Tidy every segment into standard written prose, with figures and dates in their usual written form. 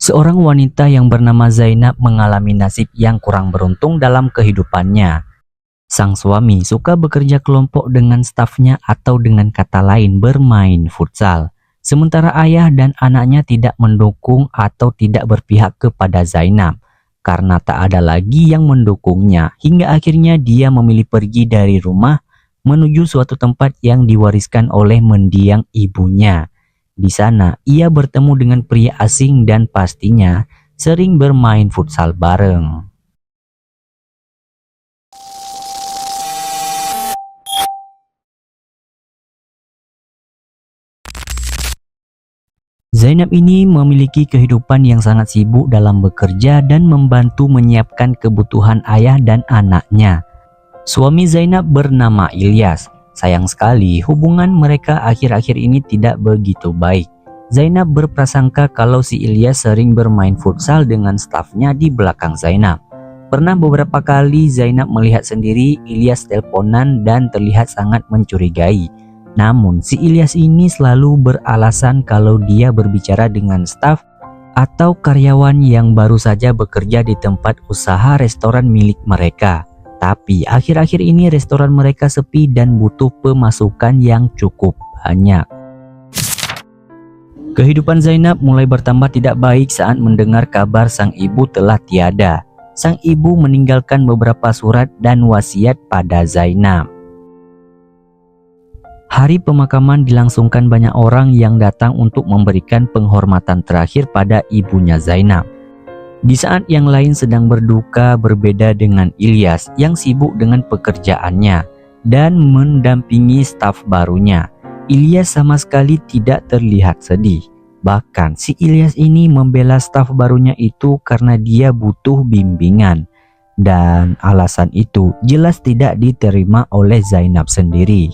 Seorang wanita yang bernama Zainab mengalami nasib yang kurang beruntung dalam kehidupannya. Sang suami suka bekerja kelompok dengan stafnya atau dengan kata lain bermain futsal. Sementara ayah dan anaknya tidak mendukung atau tidak berpihak kepada Zainab. Karena tak ada lagi yang mendukungnya, hingga akhirnya dia memilih pergi dari rumah menuju suatu tempat yang diwariskan oleh mendiang ibunya. Di sana, ia bertemu dengan pria asing dan pastinya sering bermain futsal bareng. Zainab ini memiliki kehidupan yang sangat sibuk dalam bekerja dan membantu menyiapkan kebutuhan ayah dan anaknya. Suami Zainab bernama Ilyas. Sayang sekali hubungan mereka akhir-akhir ini tidak begitu baik. Zainab berprasangka kalau si Ilyas sering bermain futsal dengan stafnya di belakang Zainab. Pernah beberapa kali Zainab melihat sendiri Ilyas teleponan dan terlihat sangat mencurigai. Namun si Ilyas ini selalu beralasan kalau dia berbicara dengan staf atau karyawan yang baru saja bekerja di tempat usaha restoran milik mereka. Tapi akhir-akhir ini restoran mereka sepi dan butuh pemasukan yang cukup banyak. Kehidupan Zainab mulai bertambah tidak baik saat mendengar kabar sang ibu telah tiada. Sang ibu meninggalkan beberapa surat dan wasiat pada Zainab. Hari pemakaman dilangsungkan banyak orang yang datang untuk memberikan penghormatan terakhir pada ibunya Zainab. Di saat yang lain sedang berduka berbeda dengan Ilyas yang sibuk dengan pekerjaannya dan mendampingi staf barunya. Ilyas sama sekali tidak terlihat sedih. Bahkan si Ilyas ini membela staf barunya itu karena dia butuh bimbingan. Dan alasan itu jelas tidak diterima oleh Zainab sendiri.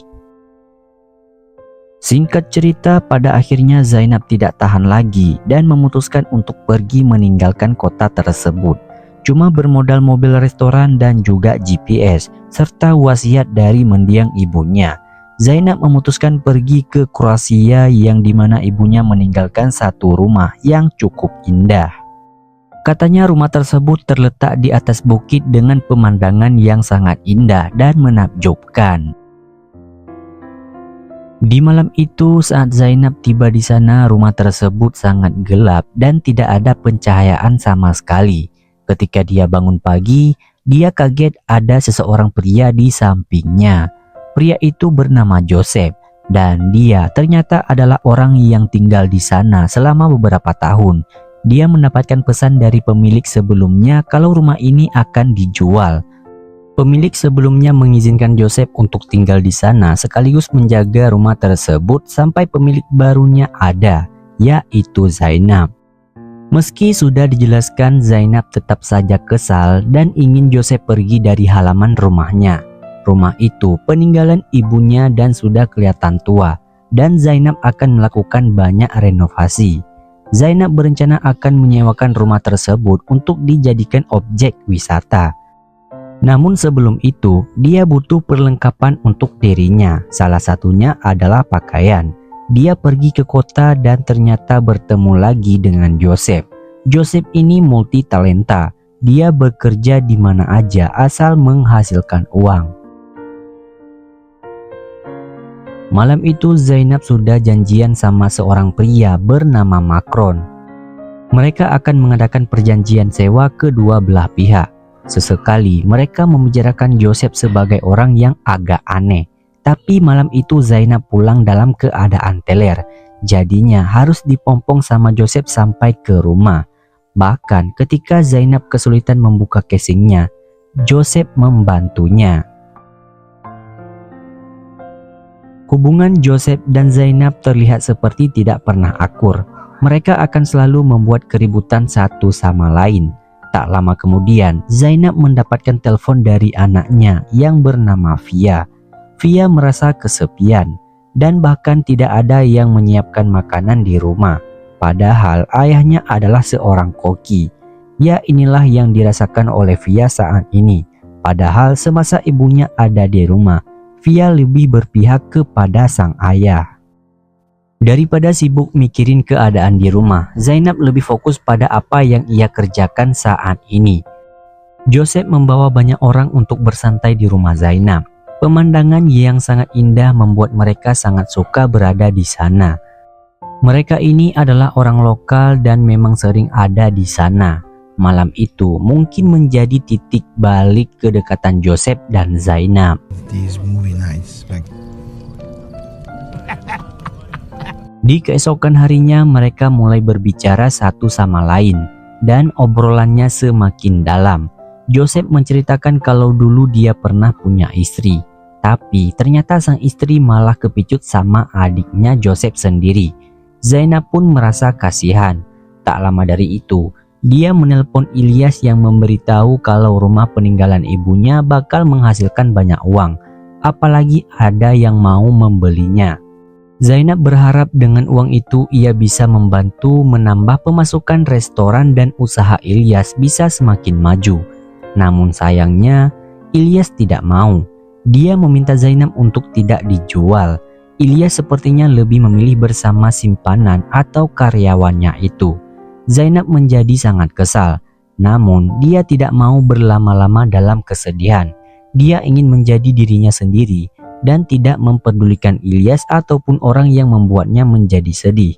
Singkat cerita, pada akhirnya Zainab tidak tahan lagi dan memutuskan untuk pergi meninggalkan kota tersebut. Cuma bermodal mobil restoran dan juga GPS, serta wasiat dari mendiang ibunya. Zainab memutuskan pergi ke Kroasia yang dimana ibunya meninggalkan satu rumah yang cukup indah. Katanya rumah tersebut terletak di atas bukit dengan pemandangan yang sangat indah dan menakjubkan. Di malam itu saat Zainab tiba di sana, rumah tersebut sangat gelap dan tidak ada pencahayaan sama sekali. Ketika dia bangun pagi, dia kaget ada seseorang pria di sampingnya. Pria itu bernama Joseph dan dia ternyata adalah orang yang tinggal di sana selama beberapa tahun. Dia mendapatkan pesan dari pemilik sebelumnya kalau rumah ini akan dijual. Pemilik sebelumnya mengizinkan Joseph untuk tinggal di sana sekaligus menjaga rumah tersebut sampai pemilik barunya ada, yaitu Zainab. Meski sudah dijelaskan, Zainab tetap saja kesal dan ingin Joseph pergi dari halaman rumahnya. Rumah itu peninggalan ibunya dan sudah kelihatan tua, dan Zainab akan melakukan banyak renovasi. Zainab berencana akan menyewakan rumah tersebut untuk dijadikan objek wisata. Namun sebelum itu, dia butuh perlengkapan untuk dirinya. Salah satunya adalah pakaian. Dia pergi ke kota dan ternyata bertemu lagi dengan Joseph. Joseph ini multi talenta. Dia bekerja di mana aja asal menghasilkan uang. Malam itu Zainab sudah janjian sama seorang pria bernama Macron. Mereka akan mengadakan perjanjian sewa kedua belah pihak. Sesekali mereka membicarakan Joseph sebagai orang yang agak aneh. Tapi malam itu Zainab pulang dalam keadaan teler. Jadinya harus dipompong sama Joseph sampai ke rumah. Bahkan ketika Zainab kesulitan membuka casingnya, Joseph membantunya. Hubungan Joseph dan Zainab terlihat seperti tidak pernah akur. Mereka akan selalu membuat keributan satu sama lain. Tak lama kemudian, Zainab mendapatkan telepon dari anaknya yang bernama Via. Via merasa kesepian dan bahkan tidak ada yang menyiapkan makanan di rumah. Padahal ayahnya adalah seorang koki. Ya, inilah yang dirasakan oleh Via saat ini. Padahal semasa ibunya ada di rumah, Via lebih berpihak kepada sang ayah. Daripada sibuk mikirin keadaan di rumah, Zainab lebih fokus pada apa yang ia kerjakan saat ini. Joseph membawa banyak orang untuk bersantai di rumah Zainab. Pemandangan yang sangat indah membuat mereka sangat suka berada di sana. Mereka ini adalah orang lokal dan memang sering ada di sana. Malam itu mungkin menjadi titik balik kedekatan Joseph dan Zainab. Di keesokan harinya mereka mulai berbicara satu sama lain dan obrolannya semakin dalam. Joseph menceritakan kalau dulu dia pernah punya istri, tapi ternyata sang istri malah kepicut sama adiknya Joseph sendiri. Zainab pun merasa kasihan. Tak lama dari itu, dia menelpon Ilyas yang memberitahu kalau rumah peninggalan ibunya bakal menghasilkan banyak uang, apalagi ada yang mau membelinya. Zainab berharap dengan uang itu ia bisa membantu menambah pemasukan restoran dan usaha Ilyas bisa semakin maju. Namun sayangnya Ilyas tidak mau. Dia meminta Zainab untuk tidak dijual. Ilyas sepertinya lebih memilih bersama simpanan atau karyawannya itu. Zainab menjadi sangat kesal. Namun dia tidak mau berlama-lama dalam kesedihan. Dia ingin menjadi dirinya sendiri dan tidak mempedulikan Ilyas ataupun orang yang membuatnya menjadi sedih.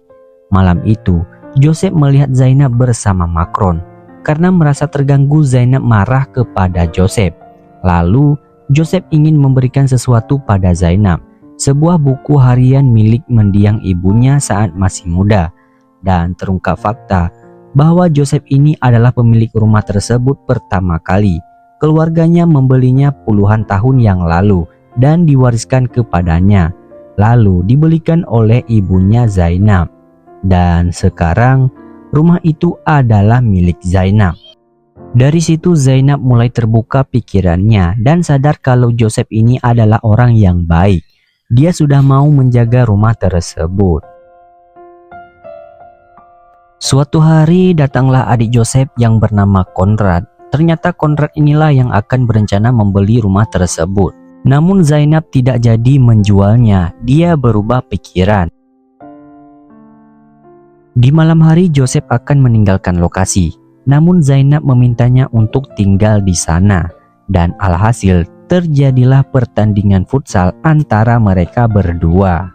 Malam itu, Joseph melihat Zainab bersama Macron. Karena merasa terganggu, Zainab marah kepada Joseph. Lalu, Joseph ingin memberikan sesuatu pada Zainab, sebuah buku harian milik mendiang ibunya saat masih muda. Dan terungkap fakta bahwa Joseph ini adalah pemilik rumah tersebut pertama kali. Keluarganya membelinya puluhan tahun yang lalu dan diwariskan kepadanya, lalu dibelikan oleh ibunya Zainab. Dan sekarang rumah itu adalah milik Zainab. Dari situ Zainab mulai terbuka pikirannya dan sadar kalau Joseph ini adalah orang yang baik. Dia sudah mau menjaga rumah tersebut. Suatu hari datanglah adik Joseph yang bernama Konrad. Ternyata Konrad inilah yang akan berencana membeli rumah tersebut. Namun Zainab tidak jadi menjualnya, dia berubah pikiran. Di malam hari Joseph akan meninggalkan lokasi, namun Zainab memintanya untuk tinggal di sana. Dan alhasil terjadilah pertandingan futsal antara mereka berdua.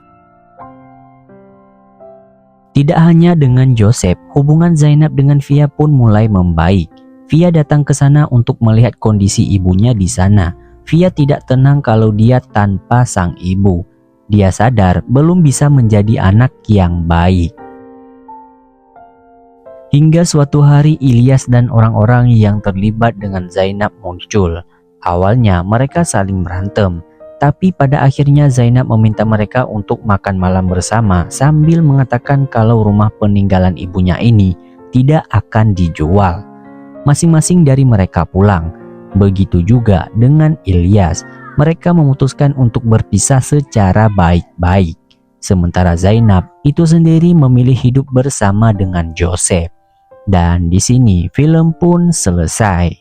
Tidak hanya dengan Joseph, hubungan Zainab dengan Via pun mulai membaik. Via datang ke sana untuk melihat kondisi ibunya di sana. Via tidak tenang kalau dia tanpa sang ibu. Dia sadar belum bisa menjadi anak yang baik. Hingga suatu hari Ilyas dan orang-orang yang terlibat dengan Zainab muncul. Awalnya mereka saling berantem, tapi pada akhirnya Zainab meminta mereka untuk makan malam bersama sambil mengatakan kalau rumah peninggalan ibunya ini tidak akan dijual. Masing-masing dari mereka pulang. Begitu juga dengan Ilyas, mereka memutuskan untuk berpisah secara baik-baik. Sementara Zainab itu sendiri memilih hidup bersama dengan Joseph. Dan di sini film pun selesai.